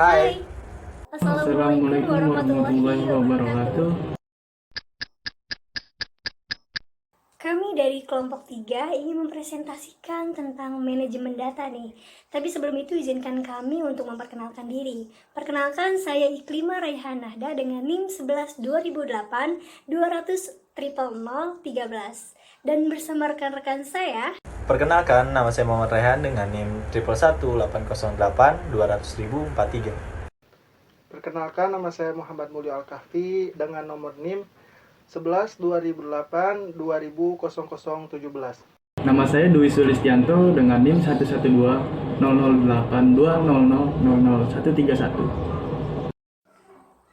Hai. Hai, Assalamualaikum Assalamualaikum warahmatullahi warahmatullahi wabarakatuh. wabarakatuh. Kami dari kelompok 3 ingin mempresentasikan tentang manajemen data nih. Tapi sebelum itu izinkan kami untuk memperkenalkan diri. Perkenalkan, saya Iklima Raihan Nahda dengan NIM 11 2008 200 00013. Dan bersama rekan-rekan saya. Perkenalkan, nama saya Muhammad Raihan dengan NIM 111-808-200.043. Perkenalkan, nama saya Muhammad Mulyo Al-Kahfi dengan nomor NIM 11 2008 2000017. Nama saya Dwi Sulistianto dengan NIM 112008200000131.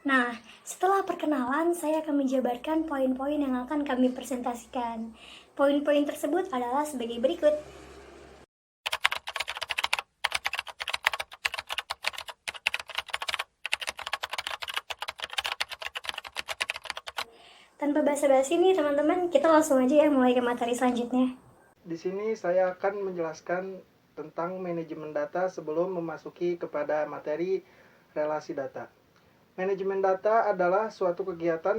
Nah, setelah perkenalan, saya akan menjabarkan poin-poin yang akan kami presentasikan. Poin-poin tersebut adalah sebagai berikut. Tanpa basa-basi nih teman-teman, kita langsung aja ya mulai ke materi selanjutnya. Di sini saya akan menjelaskan tentang manajemen data sebelum memasuki kepada materi relasi data. Manajemen data adalah suatu kegiatan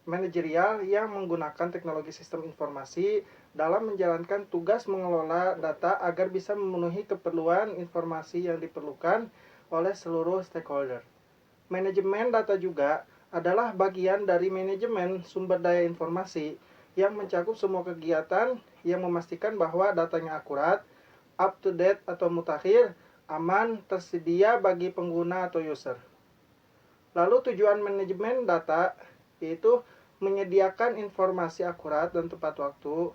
manajerial yang menggunakan teknologi sistem informasi dalam menjalankan tugas mengelola data agar bisa memenuhi keperluan informasi yang diperlukan oleh seluruh stakeholder. Manajemen data juga adalah bagian dari manajemen sumber daya informasi yang mencakup semua kegiatan yang memastikan bahwa datanya akurat, up to date atau mutakhir, aman, tersedia bagi pengguna atau user. Lalu tujuan manajemen data yaitu menyediakan informasi akurat dan tepat waktu,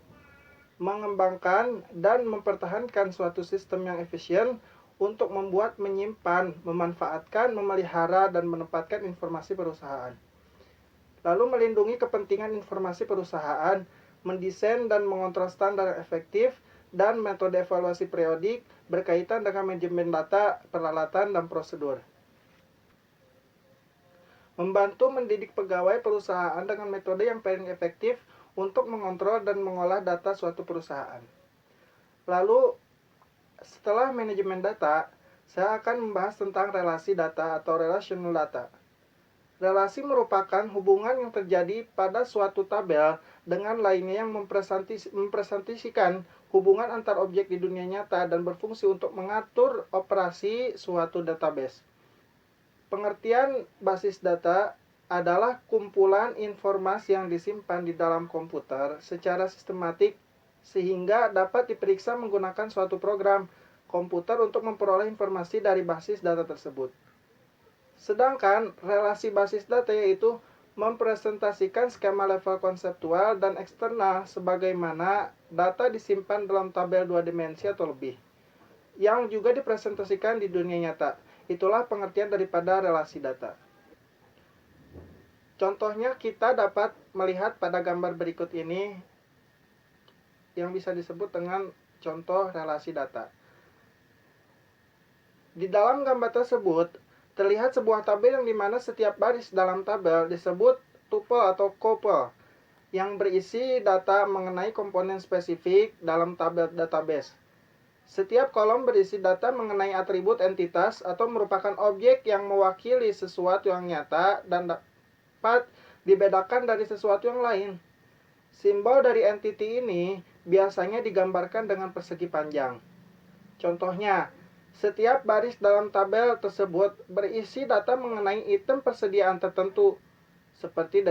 mengembangkan dan mempertahankan suatu sistem yang efisien untuk membuat, menyimpan, memanfaatkan, memelihara, dan menempatkan informasi perusahaan. Lalu melindungi kepentingan informasi perusahaan, mendesain dan mengontrol standar yang efektif, dan metode evaluasi periodik berkaitan dengan manajemen data, peralatan, dan prosedur. Membantu mendidik pegawai perusahaan dengan metode yang paling efektif untuk mengontrol dan mengolah data suatu perusahaan. Lalu, setelah manajemen data, saya akan membahas tentang relasi data atau relational data. Relasi merupakan hubungan yang terjadi pada suatu tabel dengan lainnya yang mempresentasikan hubungan antar objek di dunia nyata dan berfungsi untuk mengatur operasi suatu database. Pengertian basis data adalah kumpulan informasi yang disimpan di dalam komputer secara sistematik sehingga dapat diperiksa menggunakan suatu program komputer untuk memperoleh informasi dari basis data tersebut. Sedangkan relasi basis data yaitu mempresentasikan skema level konseptual dan eksternal sebagaimana data disimpan dalam tabel 2 dimensi atau lebih, yang juga dipresentasikan di dunia nyata. Itulah pengertian daripada relasi data. Contohnya kita dapat melihat pada gambar berikut ini yang bisa disebut dengan contoh relasi data. Di dalam gambar tersebut terlihat sebuah tabel yang dimana setiap baris dalam tabel disebut tuple atau couple yang berisi data mengenai komponen spesifik dalam tabel database. Setiap kolom berisi data mengenai atribut entitas atau merupakan objek yang mewakili sesuatu yang nyata dan dapat dibedakan dari sesuatu yang lain. Simbol dari entiti ini biasanya digambarkan dengan persegi panjang. Contohnya, setiap baris dalam tabel tersebut berisi data mengenai item persediaan tertentu, seperti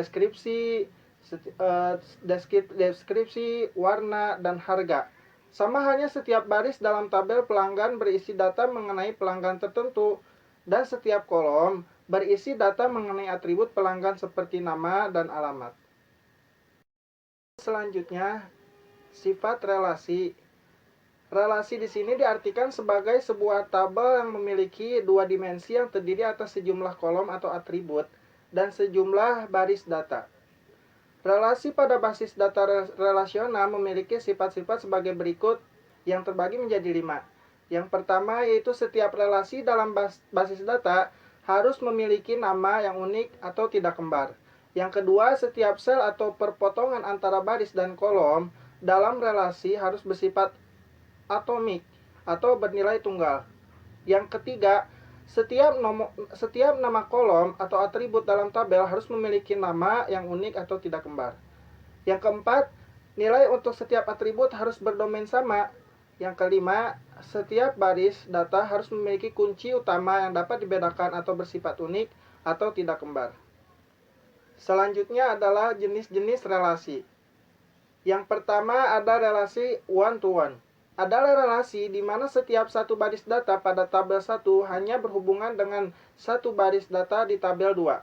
deskripsi, warna, dan harga. Sama halnya setiap baris dalam tabel pelanggan berisi data mengenai pelanggan tertentu, dan setiap kolom berisi data mengenai atribut pelanggan seperti nama dan alamat. Selanjutnya, sifat relasi. Relasi di sini diartikan sebagai sebuah tabel yang memiliki dua dimensi yang terdiri atas sejumlah kolom atau atribut dan sejumlah baris data. Relasi pada basis data relasional memiliki sifat-sifat sebagai berikut yang terbagi menjadi 5. Yang pertama yaitu setiap relasi dalam basis data harus memiliki nama yang unik atau tidak kembar. Yang kedua, setiap sel atau perpotongan antara baris dan kolom dalam relasi harus bersifat atomik atau bernilai tunggal. Yang ketiga, Setiap nama kolom atau atribut dalam tabel harus memiliki nama yang unik atau tidak kembar. Yang keempat, nilai untuk setiap atribut harus berdomain sama. Yang kelima, setiap baris data harus memiliki kunci utama yang dapat dibedakan atau bersifat unik atau tidak kembar. Selanjutnya adalah jenis-jenis relasi. Yang pertama ada relasi one-to-one. Adalah relasi di mana setiap satu baris data pada tabel 1 hanya berhubungan dengan satu baris data di tabel 2.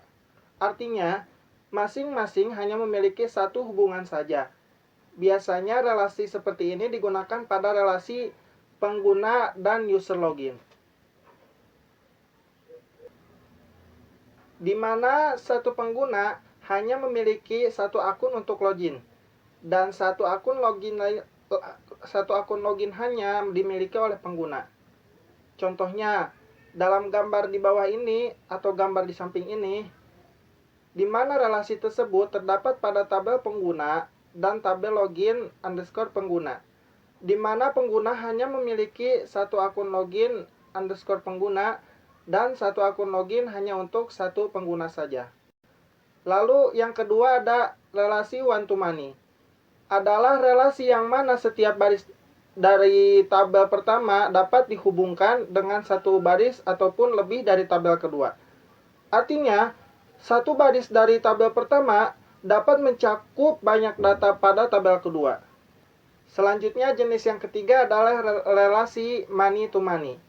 Artinya, masing-masing hanya memiliki satu hubungan saja. Biasanya relasi seperti ini digunakan pada relasi pengguna dan user login. Di mana satu pengguna hanya memiliki satu akun untuk login dan satu akun login hanya dimiliki oleh pengguna. Contohnya, dalam gambar di bawah ini atau gambar di samping ini, di mana relasi tersebut terdapat pada tabel pengguna dan tabel login underscore pengguna, di mana pengguna hanya memiliki satu akun login underscore pengguna dan satu akun login hanya untuk satu pengguna saja. Lalu yang kedua ada relasi one-to-many. Adalah relasi yang mana setiap baris dari tabel pertama dapat dihubungkan dengan satu baris ataupun lebih dari tabel kedua. Artinya, satu baris dari tabel pertama dapat mencakup banyak data pada tabel kedua. Selanjutnya jenis yang ketiga adalah relasi many to many.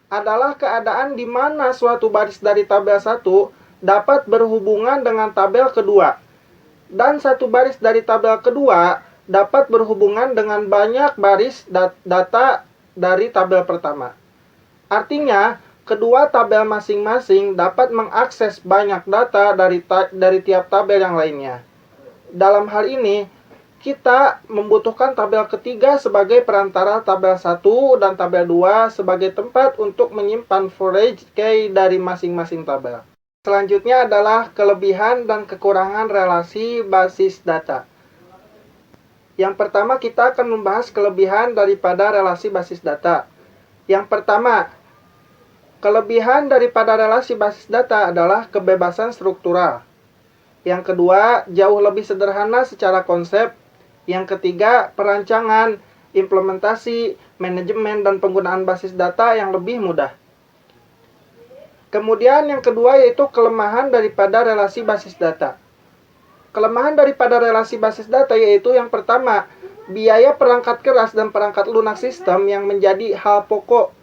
Adalah keadaan di mana suatu baris dari tabel 1 dapat berhubungan dengan tabel kedua. Dan satu baris dari tabel kedua dapat berhubungan dengan banyak baris data dari tabel pertama. Artinya, kedua tabel masing-masing dapat mengakses banyak data dari tiap tabel yang lainnya. Dalam hal ini, kita membutuhkan tabel ketiga sebagai perantara tabel 1 dan tabel 2 sebagai tempat untuk menyimpan storage key dari masing-masing tabel. Selanjutnya adalah kelebihan dan kekurangan relasi basis data. Yang pertama kita akan membahas kelebihan daripada relasi basis data. Yang pertama, kelebihan daripada relasi basis data adalah kebebasan struktural. Yang kedua, jauh lebih sederhana secara konsep. Yang ketiga, perancangan, implementasi, manajemen, dan penggunaan basis data yang lebih mudah. Kemudian yang kedua yaitu kelemahan daripada relasi basis data. Kelemahan daripada relasi basis data yaitu yang pertama, biaya perangkat keras dan perangkat lunak sistem yang menjadi hal pokok.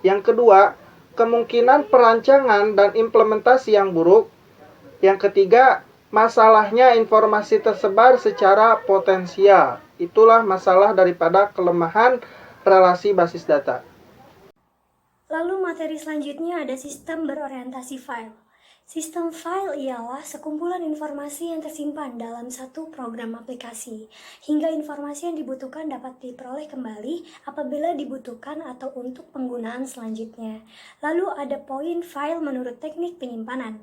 Yang kedua, kemungkinan perancangan dan implementasi yang buruk. Yang ketiga, masalahnya informasi tersebar secara potensial. Itulah masalah daripada kelemahan relasi basis data. Lalu materi selanjutnya ada sistem berorientasi file. Sistem file ialah sekumpulan informasi yang tersimpan dalam satu program aplikasi, hingga informasi yang dibutuhkan dapat diperoleh kembali apabila dibutuhkan atau untuk penggunaan selanjutnya. Lalu ada poin file menurut teknik penyimpanan.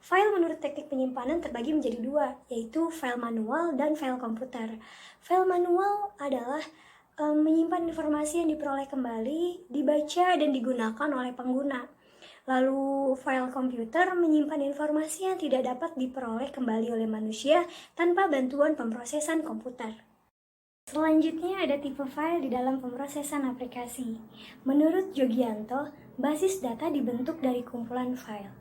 File menurut teknik penyimpanan terbagi menjadi dua, yaitu file manual dan file komputer. File manual adalah menyimpan informasi yang diperoleh kembali, dibaca, dan digunakan oleh pengguna. Lalu file komputer menyimpan informasi yang tidak dapat diperoleh kembali oleh manusia tanpa bantuan pemrosesan komputer. Selanjutnya ada tipe file di dalam pemrosesan aplikasi. Menurut Jogianto, basis data dibentuk dari kumpulan file.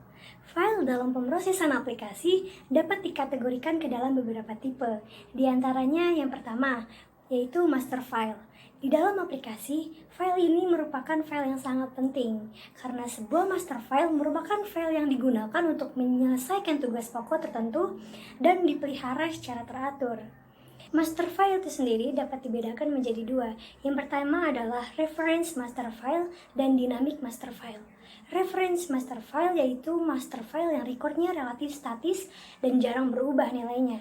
File dalam pemrosesan aplikasi dapat dikategorikan ke dalam beberapa tipe. Di antaranya yang pertama, yaitu master file. Di dalam aplikasi, file ini merupakan file yang sangat penting, karena sebuah master file merupakan file yang digunakan untuk menyelesaikan tugas pokok tertentu dan dipelihara secara teratur. Master file itu sendiri dapat dibedakan menjadi dua. Yang pertama adalah reference master file dan dynamic master file. Reference master file yaitu master file yang recordnya relatif statis dan jarang berubah nilainya.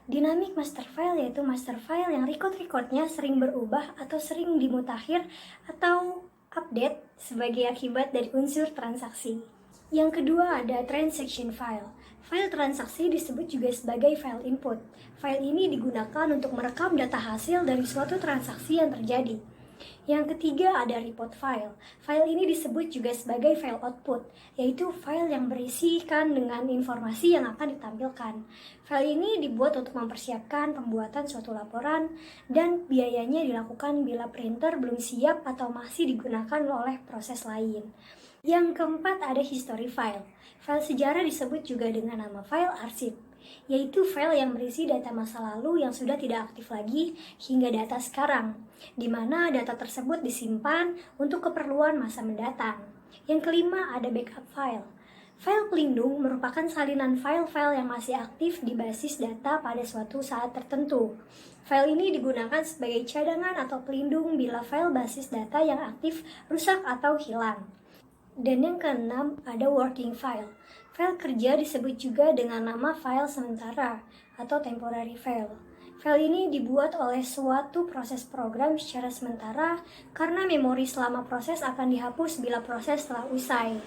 Dynamic master file yaitu master file yang record-recordnya sering berubah atau sering dimutakhir atau update sebagai akibat dari unsur transaksi. Yang kedua ada transaction file. File transaksi disebut juga sebagai file input. File ini digunakan untuk merekam data hasil dari suatu transaksi yang terjadi. Yang ketiga ada report file. File ini disebut juga sebagai file output, yaitu file yang berisikan dengan informasi yang akan ditampilkan. File ini dibuat untuk mempersiapkan pembuatan suatu laporan dan biayanya dilakukan bila printer belum siap atau masih digunakan oleh proses lain. Yang keempat ada history file. File sejarah disebut juga dengan nama file arsip, yaitu file yang berisi data masa lalu yang sudah tidak aktif lagi hingga data sekarang, di mana data tersebut disimpan untuk keperluan masa mendatang. Yang kelima ada backup file. File pelindung merupakan salinan file-file yang masih aktif di basis data pada suatu saat tertentu. File ini digunakan sebagai cadangan atau pelindung bila file basis data yang aktif rusak atau hilang. Dan yang keenam ada working file. File kerja disebut juga dengan nama file sementara atau temporary file. File ini dibuat oleh suatu proses program secara sementara karena memori selama proses akan dihapus bila proses telah usai.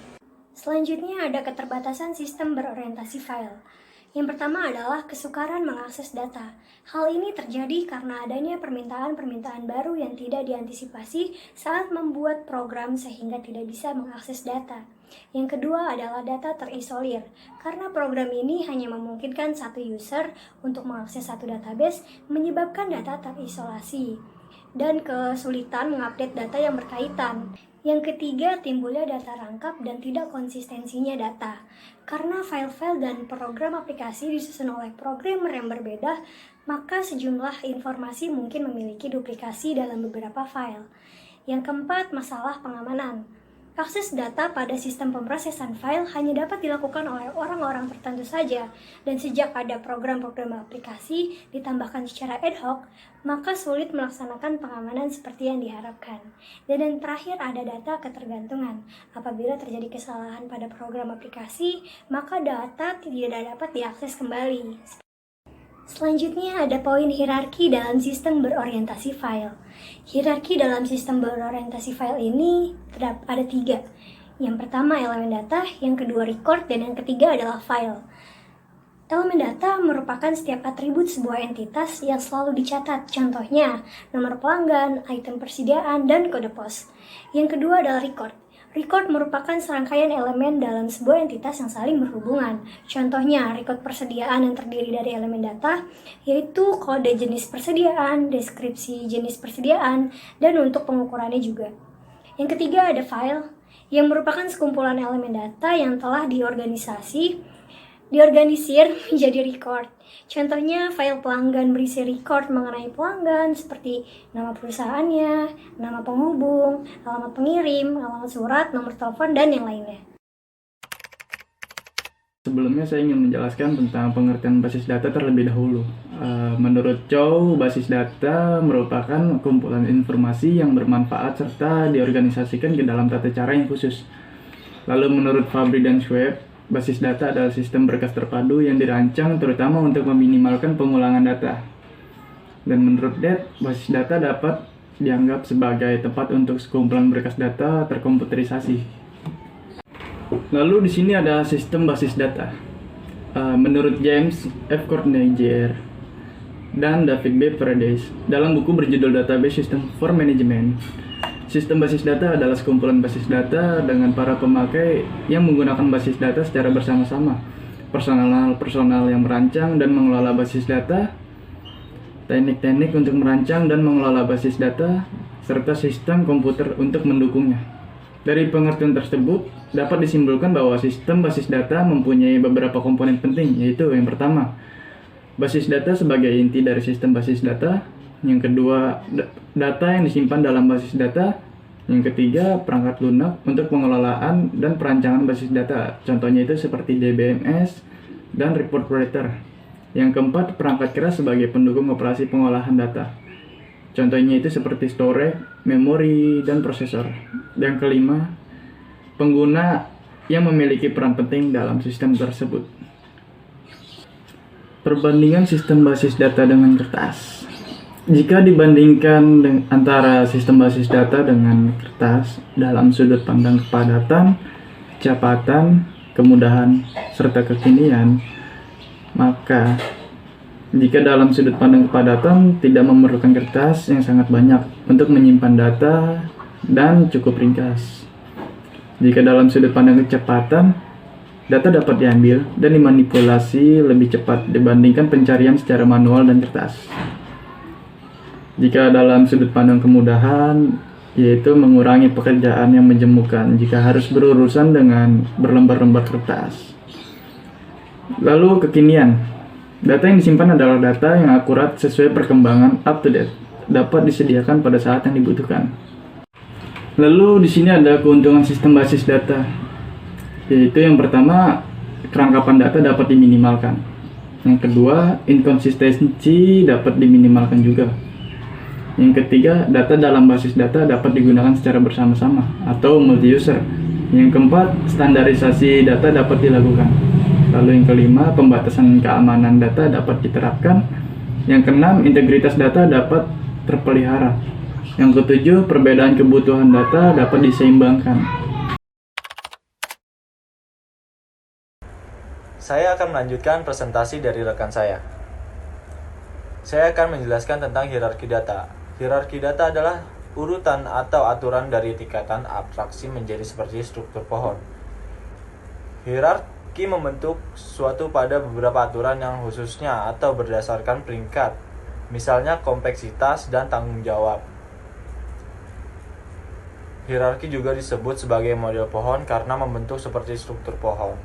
Selanjutnya ada keterbatasan sistem berorientasi file. Yang pertama adalah kesukaran mengakses data. Hal ini terjadi karena adanya permintaan-permintaan baru yang tidak diantisipasi saat membuat program sehingga tidak bisa mengakses data. Yang kedua adalah data terisolir, karena program ini hanya memungkinkan satu user untuk mengakses satu database, menyebabkan data terisolasi dan kesulitan mengupdate data yang berkaitan. Yang ketiga, timbulnya data rangkap dan tidak konsistensinya data. Karena file-file dan program aplikasi disusun oleh programmer yang berbeda, maka sejumlah informasi mungkin memiliki duplikasi dalam beberapa file. Yang keempat, masalah pengamanan. Akses data pada sistem pemrosesan file hanya dapat dilakukan oleh orang-orang tertentu saja, dan sejak ada program-program aplikasi ditambahkan secara ad hoc, maka sulit melaksanakan pengamanan seperti yang diharapkan. Dan yang terakhir ada data ketergantungan. Apabila terjadi kesalahan pada program aplikasi, maka data tidak dapat diakses kembali. Selanjutnya ada poin hierarki dalam sistem berorientasi file. Hierarki dalam sistem berorientasi file ini ada 3. Yang pertama elemen data, yang kedua record, dan yang ketiga adalah file. Elemen data merupakan setiap atribut sebuah entitas yang selalu dicatat, contohnya nomor pelanggan, item persediaan, dan kode pos. Yang kedua adalah record. Record merupakan serangkaian elemen dalam sebuah entitas yang saling berhubungan. Contohnya, record persediaan yang terdiri dari elemen data, yaitu kode jenis persediaan, deskripsi jenis persediaan, dan untuk pengukurannya juga. Yang ketiga ada file, yang merupakan sekumpulan elemen data yang telah diorganisir menjadi record. Contohnya, file pelanggan berisi record mengenai pelanggan seperti nama perusahaannya, nama penghubung, alamat pengirim, alamat surat, nomor telepon, dan yang lainnya. Sebelumnya saya ingin menjelaskan tentang pengertian basis data terlebih dahulu. Menurut Chow, basis data merupakan kumpulan informasi yang bermanfaat serta diorganisasikan ke dalam tata cara yang khusus. Lalu menurut Fabry dan Schwab, basis data adalah sistem berkas terpadu yang dirancang terutama untuk meminimalkan pengulangan data. Dan menurut Dett, basis data dapat dianggap sebagai tempat untuk sekumpulan berkas data terkomputerisasi. Lalu di sini ada sistem basis data. Menurut James F. Courtney Jr. dan David B. Paredes dalam buku berjudul Database System for Management, sistem basis data adalah sekumpulan basis data dengan para pemakai yang menggunakan basis data secara bersama-sama. Personal yang merancang dan mengelola basis data, teknik-teknik untuk merancang dan mengelola basis data, serta sistem komputer untuk mendukungnya. Dari pengertian tersebut, dapat disimpulkan bahwa sistem basis data mempunyai beberapa komponen penting, yaitu yang pertama, basis data sebagai inti dari sistem basis data. Yang kedua, data yang disimpan dalam basis data. Yang ketiga, perangkat lunak untuk pengelolaan dan perancangan basis data. Contohnya itu seperti DBMS dan report operator. Yang keempat, perangkat keras sebagai pendukung operasi pengolahan data. Contohnya itu seperti storage, memori, dan prosesor. Yang kelima, pengguna yang memiliki peran penting dalam sistem tersebut. Perbandingan sistem basis data dengan kertas. Jika dibandingkan antara sistem basis data dengan kertas dalam sudut pandang kepadatan, kecepatan, kemudahan, serta kekinian, maka Jika dalam sudut pandang kepadatan tidak memerlukan kertas yang sangat banyak untuk menyimpan data dan cukup ringkas. Jika dalam sudut pandang kecepatan, data dapat diambil dan dimanipulasi lebih cepat dibandingkan pencarian secara manual dan kertas. Jika dalam sudut pandang kemudahan, yaitu mengurangi pekerjaan yang menjemukan jika harus berurusan dengan berlembar-lembar kertas. Lalu kekinian, data yang disimpan adalah data yang akurat sesuai perkembangan up to date, dapat disediakan pada saat yang dibutuhkan. Lalu di sini ada keuntungan sistem basis data, yaitu yang pertama, kerangkapan data dapat diminimalkan. Yang kedua, inkonsistensi dapat diminimalkan juga. Yang ketiga, data dalam basis data dapat digunakan secara bersama-sama atau multi-user. Yang keempat, standarisasi data dapat dilakukan. Lalu yang kelima, pembatasan keamanan data dapat diterapkan. Yang keenam, integritas data dapat terpelihara. Yang ketujuh, perbedaan kebutuhan data dapat diseimbangkan. Saya akan melanjutkan presentasi dari rekan saya. Saya akan menjelaskan tentang hierarki data. Hierarki data adalah urutan atau aturan dari tingkatan abstraksi menjadi seperti struktur pohon. Hierarki membentuk suatu pada beberapa aturan yang khususnya atau berdasarkan peringkat, misalnya kompleksitas dan tanggung jawab. Hierarki juga disebut sebagai model pohon karena membentuk seperti struktur pohon.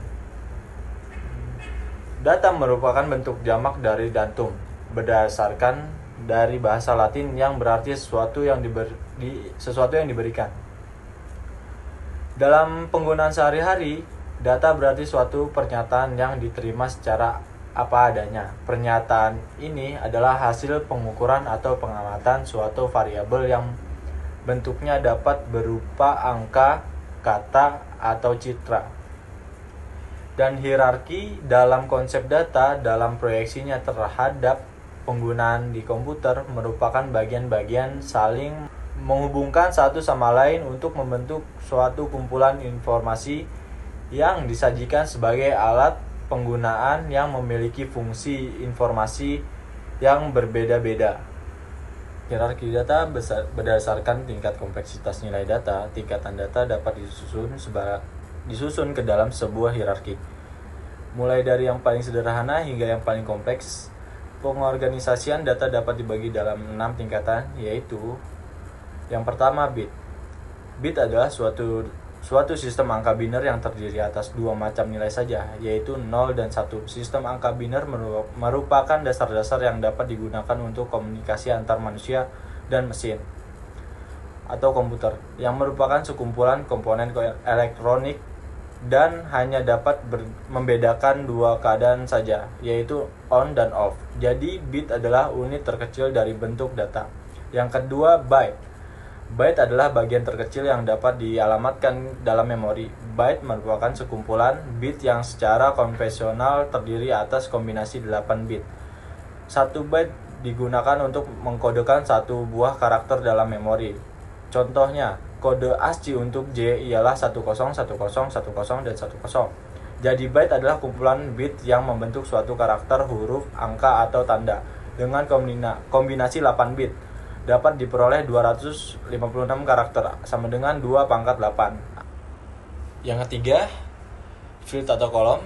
Data merupakan bentuk jamak dari datum, berdasarkan dari bahasa Latin yang berarti sesuatu yang diberikan. Dalam penggunaan sehari-hari, data berarti suatu pernyataan yang diterima secara apa adanya. Pernyataan ini adalah hasil pengukuran atau pengamatan suatu variabel yang bentuknya dapat berupa angka, kata, atau citra. Dan hierarki dalam konsep data dalam proyeksinya terhadap penggunaan di komputer merupakan bagian-bagian saling menghubungkan satu sama lain untuk membentuk suatu kumpulan informasi yang disajikan sebagai alat penggunaan yang memiliki fungsi informasi yang berbeda-beda. Hierarki data berdasarkan tingkat kompleksitas nilai data. Tingkatan data dapat disusun ke dalam sebuah hierarki. Mulai dari yang paling sederhana hingga yang paling kompleks. Pengorganisasian data dapat dibagi dalam 6 tingkatan, yaitu yang pertama bit. Bit adalah suatu sistem angka biner yang terdiri atas dua macam nilai saja, yaitu 0 dan 1. Sistem angka biner merupakan dasar-dasar yang dapat digunakan untuk komunikasi antar manusia dan mesin atau komputer, yang merupakan sekumpulan komponen elektronik dan hanya dapat membedakan dua keadaan saja, yaitu on dan off. Jadi bit adalah unit terkecil dari bentuk data. Yang kedua, byte. Byte adalah bagian terkecil yang dapat dialamatkan dalam memori. Byte merupakan sekumpulan bit yang secara konvensional terdiri atas kombinasi 8 bit. 1 byte digunakan untuk mengkodekan satu buah karakter dalam memori. Contohnya, kode ASCII untuk J ialah 10, 10, 10, dan 10. Jadi byte adalah kumpulan bit yang membentuk suatu karakter, huruf, angka, atau tanda. Dengan kombinasi 8 bit, dapat diperoleh 256 karakter, sama dengan 2 pangkat 8. Yang ketiga, field atau kolom.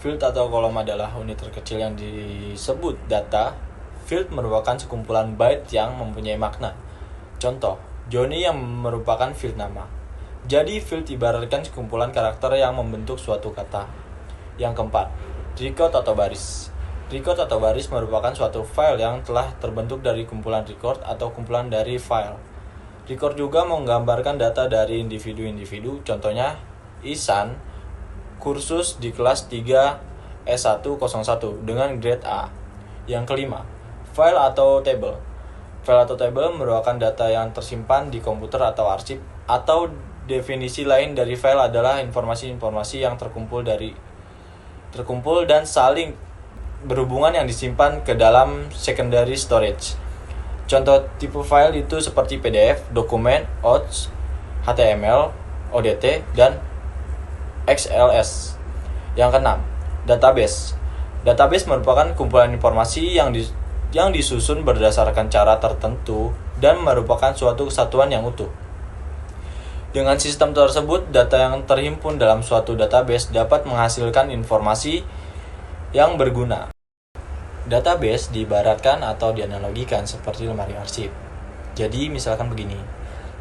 Field atau kolom adalah unit terkecil yang disebut data. Field merupakan sekumpulan byte yang mempunyai makna. Contoh, Johnny yang merupakan field nama. Jadi field ibaratkan sekumpulan karakter yang membentuk suatu kata. Yang keempat, record atau baris. Record atau baris merupakan suatu file yang telah terbentuk dari kumpulan record atau kumpulan dari file. Record juga menggambarkan data dari individu-individu. Contohnya, Ihsan kursus di kelas 3 S101 dengan grade A. Yang kelima, file atau table. File atau table merupakan data yang tersimpan di komputer atau arsip, atau definisi lain dari file adalah informasi-informasi yang terkumpul dan saling berhubungan yang disimpan ke dalam secondary storage. Contoh tipe file itu seperti PDF, dokumen, ODT, HTML, ODT, dan XLS. Yang keenam, database. Database merupakan kumpulan informasi yang disusun berdasarkan cara tertentu dan merupakan suatu kesatuan yang utuh. Dengan sistem tersebut, data yang terhimpun dalam suatu database dapat menghasilkan informasi yang berguna. Database diibaratkan atau dianalogikan seperti lemari arsip. Jadi misalkan begini,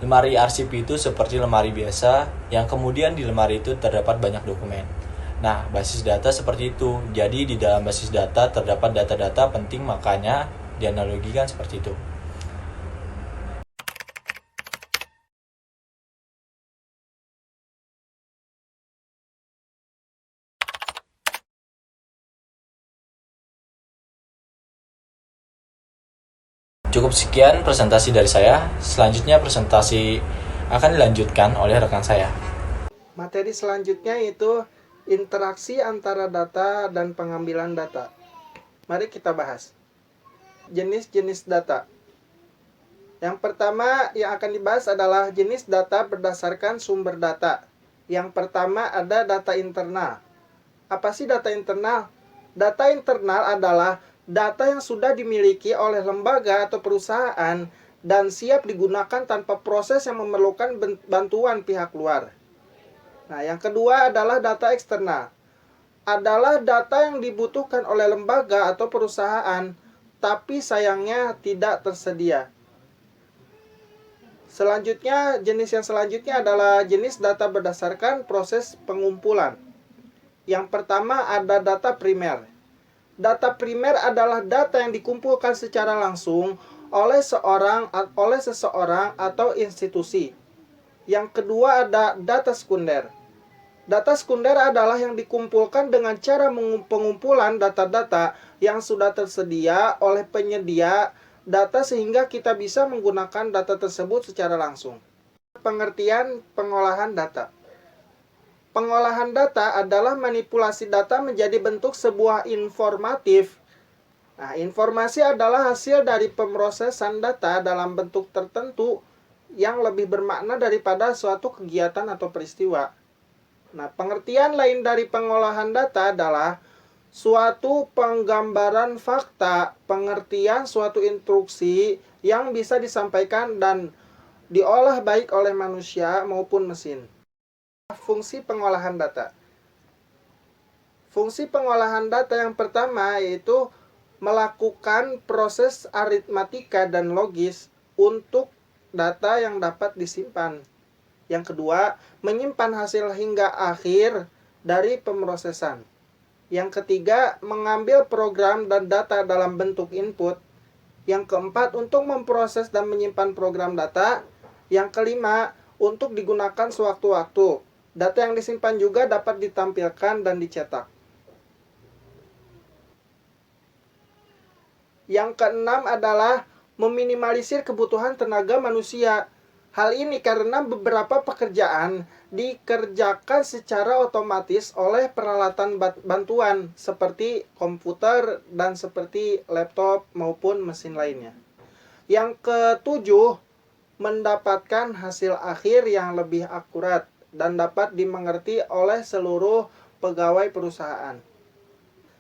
lemari arsip itu seperti lemari biasa yang kemudian di lemari itu terdapat banyak dokumen. Nah, basis data seperti itu. Jadi di dalam basis data terdapat data-data penting, makanya dianalogikan seperti itu. Cukup sekian presentasi dari saya. Selanjutnya presentasi akan dilanjutkan oleh rekan saya. Materi selanjutnya yaitu interaksi antara data dan pengambilan data. Mari kita bahas. Jenis-jenis data. Yang pertama yang akan dibahas adalah jenis data berdasarkan sumber data. Yang pertama ada data internal. Apa sih data internal? Data internal adalah data yang sudah dimiliki oleh lembaga atau perusahaan dan siap digunakan tanpa proses yang memerlukan bantuan pihak luar. Nah, yang kedua adalah data eksternal. Adalah data yang dibutuhkan oleh lembaga atau perusahaan, tapi sayangnya tidak tersedia. Selanjutnya, jenis yang selanjutnya adalah jenis data berdasarkan proses pengumpulan. Yang pertama ada data primer. Data primer adalah data yang dikumpulkan secara langsung oleh seseorang atau institusi. Yang kedua ada data sekunder. Data sekunder adalah yang dikumpulkan dengan cara pengumpulan data-data yang sudah tersedia oleh penyedia data sehingga kita bisa menggunakan data tersebut secara langsung. Pengertian pengolahan data. Pengolahan data adalah manipulasi data menjadi bentuk sebuah informatif. Nah, informasi adalah hasil dari pemrosesan data dalam bentuk tertentu yang lebih bermakna daripada suatu kegiatan atau peristiwa. Nah, pengertian lain dari pengolahan data adalah suatu penggambaran fakta, pengertian suatu instruksi yang bisa disampaikan dan diolah baik oleh manusia maupun mesin. Fungsi pengolahan data. Fungsi pengolahan data yang pertama yaitu melakukan proses aritmatika dan logis untuk data yang dapat disimpan. Yang kedua, menyimpan hasil hingga akhir dari pemrosesan. Yang ketiga, mengambil program dan data dalam bentuk input. Yang keempat, untuk memproses dan menyimpan program data. Yang kelima, untuk digunakan sewaktu-waktu. Data yang disimpan juga dapat ditampilkan dan dicetak. Yang keenam adalah meminimalisir kebutuhan tenaga manusia. Hal ini karena beberapa pekerjaan dikerjakan secara otomatis oleh peralatan bantuan seperti komputer dan seperti laptop maupun mesin lainnya. Yang ketujuh, mendapatkan hasil akhir yang lebih akurat dan dapat dimengerti oleh seluruh pegawai perusahaan.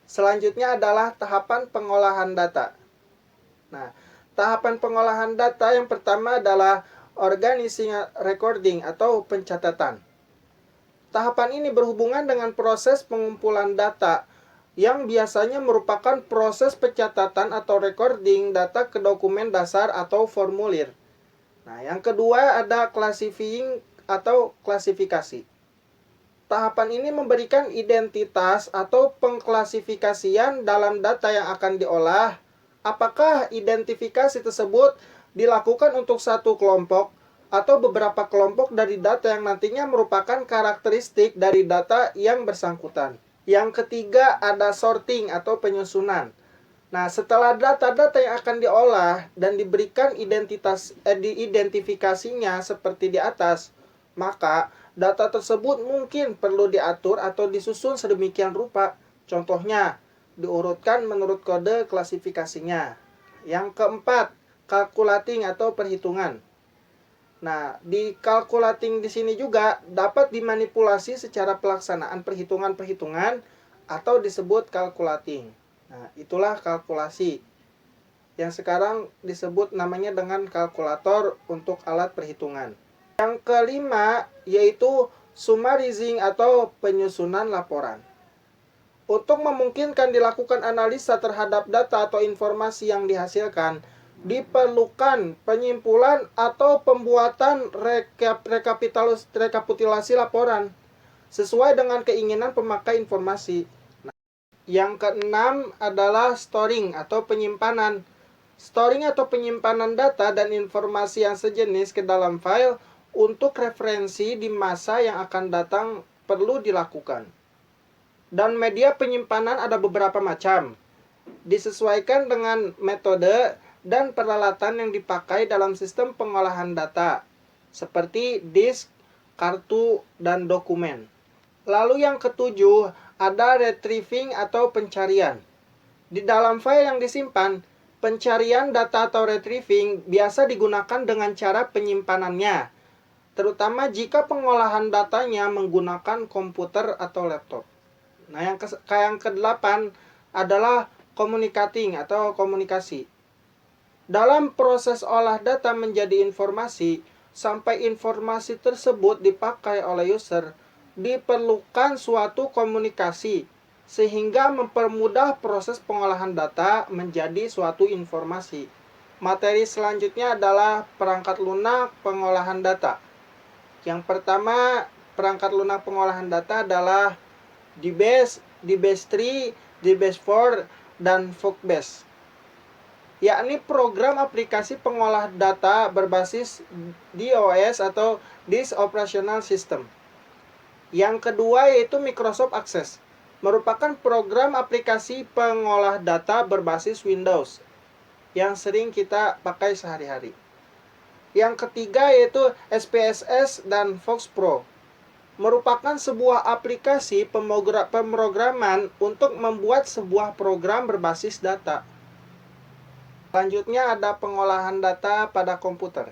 Selanjutnya adalah tahapan pengolahan data. Nah, tahapan pengolahan data yang pertama adalah organizing recording atau pencatatan. Tahapan ini berhubungan dengan proses pengumpulan data yang biasanya merupakan proses pencatatan atau recording data ke dokumen dasar atau formulir. Nah, yang kedua ada classifying atau klasifikasi. Tahapan ini memberikan identitas atau pengklasifikasian dalam data yang akan diolah. Apakah identifikasi tersebut dilakukan untuk satu kelompok atau beberapa kelompok dari data yang nantinya merupakan karakteristik dari data yang bersangkutan. Yang ketiga ada sorting atau penyusunan. Nah, setelah data-data yang akan diolah dan diberikan identifikasinya seperti di atas, maka data tersebut mungkin perlu diatur atau disusun sedemikian rupa. Contohnya, diurutkan menurut kode klasifikasinya. Yang keempat, calculating atau perhitungan. Nah, di calculating di sini juga dapat dimanipulasi secara pelaksanaan perhitungan-perhitungan atau disebut calculating. Nah, itulah kalkulasi yang sekarang disebut namanya dengan kalkulator untuk alat perhitungan. Yang kelima yaitu summarizing atau penyusunan laporan. Untuk memungkinkan dilakukan analisa terhadap data atau informasi yang dihasilkan, diperlukan penyimpulan atau pembuatan rekapitulasi laporan sesuai dengan keinginan pemakai informasi. Yang keenam adalah storing atau penyimpanan. Storing atau penyimpanan data dan informasi yang sejenis ke dalam file untuk referensi di masa yang akan datang perlu dilakukan. Dan media penyimpanan ada beberapa macam. Disesuaikan dengan metode dan peralatan yang dipakai dalam sistem pengolahan data, seperti disk, kartu, dan dokumen. Lalu yang ketujuh, ada retrieving atau pencarian. Di dalam file yang disimpan, pencarian data atau retrieving biasa digunakan dengan cara penyimpanannya, terutama jika pengolahan datanya menggunakan komputer atau laptop. Nah, yang ke-8 adalah communicating atau komunikasi. Dalam proses olah data menjadi informasi, sampai informasi tersebut dipakai oleh user, diperlukan suatu komunikasi sehingga mempermudah proses pengolahan data menjadi suatu informasi. Materi selanjutnya adalah perangkat lunak pengolahan data. Yang pertama, perangkat lunak pengolahan data adalah DBase, DBase3, DBase4, dan Folkbase, yakni program aplikasi pengolah data berbasis DOS atau Disk Operational System. Yang kedua yaitu Microsoft Access, merupakan program aplikasi pengolah data berbasis Windows yang sering kita pakai sehari-hari. Yang ketiga yaitu SPSS dan FoxPro, merupakan sebuah aplikasi pemrograman untuk membuat sebuah program berbasis data. Selanjutnya ada pengolahan data pada komputer.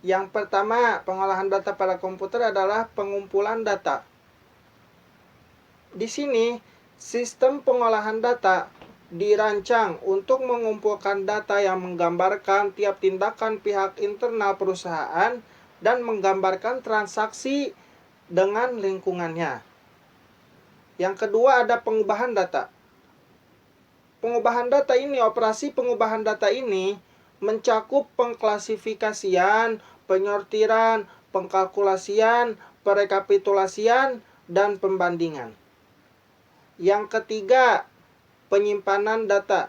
Yang pertama, pengolahan data pada komputer adalah pengumpulan data. Di sini, sistem pengolahan data dirancang untuk mengumpulkan data yang menggambarkan tiap tindakan pihak internal perusahaan dan menggambarkan transaksi dengan lingkungannya. Yang kedua ada pengubahan data. Operasi pengubahan data ini mencakup pengklasifikasian, penyortiran, pengkalkulasian, perekapitulasian, dan pembandingan. Yang ketiga, penyimpanan data.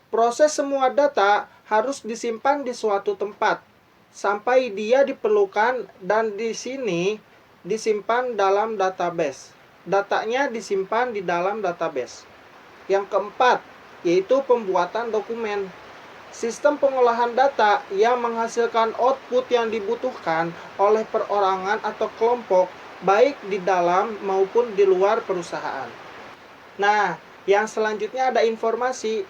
Proses semua data harus disimpan di suatu tempat sampai dia diperlukan, dan di sini disimpan dalam database. Datanya disimpan di dalam database. Yang keempat, yaitu pembuatan dokumen. Sistem pengolahan data yang menghasilkan output yang dibutuhkan oleh perorangan atau kelompok, baik di dalam maupun di luar perusahaan. Nah, yang selanjutnya ada informasi.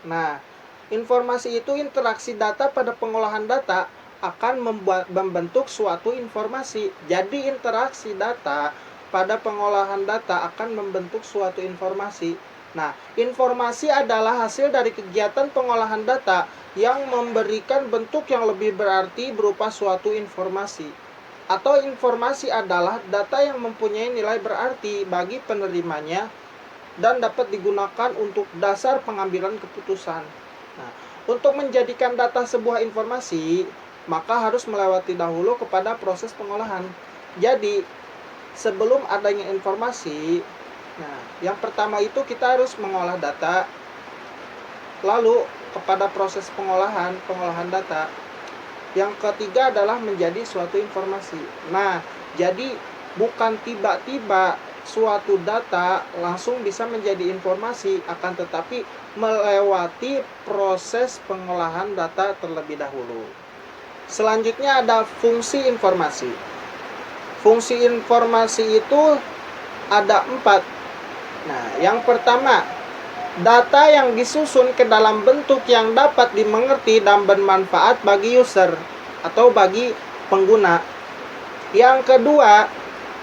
Nah, informasi itu interaksi data pada pengolahan data akan membentuk suatu informasi. Jadi interaksi data pada pengolahan data akan membentuk suatu informasi. Nah, informasi adalah hasil dari kegiatan pengolahan data yang memberikan bentuk yang lebih berarti berupa suatu informasi. Atau informasi adalah data yang mempunyai nilai berarti bagi penerimanya dan dapat digunakan untuk dasar pengambilan keputusan. Nah, untuk menjadikan data sebuah informasi, maka harus melewati dahulu kepada proses pengolahan. Jadi, sebelum adanya informasi, nah, yang pertama itu kita harus mengolah data, lalu kepada proses pengolahan data. Yang ketiga adalah menjadi suatu informasi. Nah, jadi bukan tiba-tiba suatu data langsung bisa menjadi informasi, akan tetapi melewati proses pengolahan data terlebih dahulu. Selanjutnya ada fungsi informasi. Fungsi informasi itu ada 4. Nah, yang pertama, data yang disusun ke dalam bentuk yang dapat dimengerti dan bermanfaat bagi user atau bagi pengguna. Yang kedua,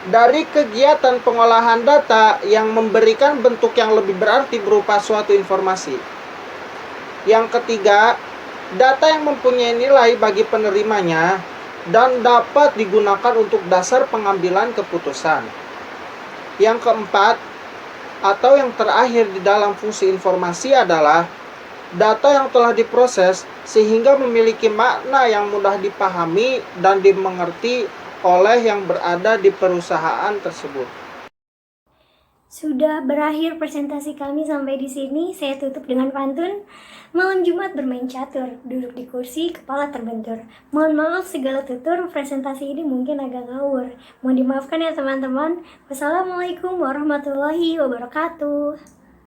dari kegiatan pengolahan data yang memberikan bentuk yang lebih berarti berupa suatu informasi. Yang ketiga, data yang mempunyai nilai bagi penerimanya dan dapat digunakan untuk dasar pengambilan keputusan. Yang keempat, atau yang terakhir di dalam fungsi informasi adalah data yang telah diproses sehingga memiliki makna yang mudah dipahami dan dimengerti oleh yang berada di perusahaan tersebut. Sudah berakhir presentasi kami sampai di sini. Saya tutup dengan pantun. Malam Jumat bermain catur, duduk di kursi, kepala terbentur. Mohon maaf segala tutur, presentasi ini mungkin agak ngawur. Mohon dimaafkan ya teman-teman. Wassalamualaikum warahmatullahi wabarakatuh.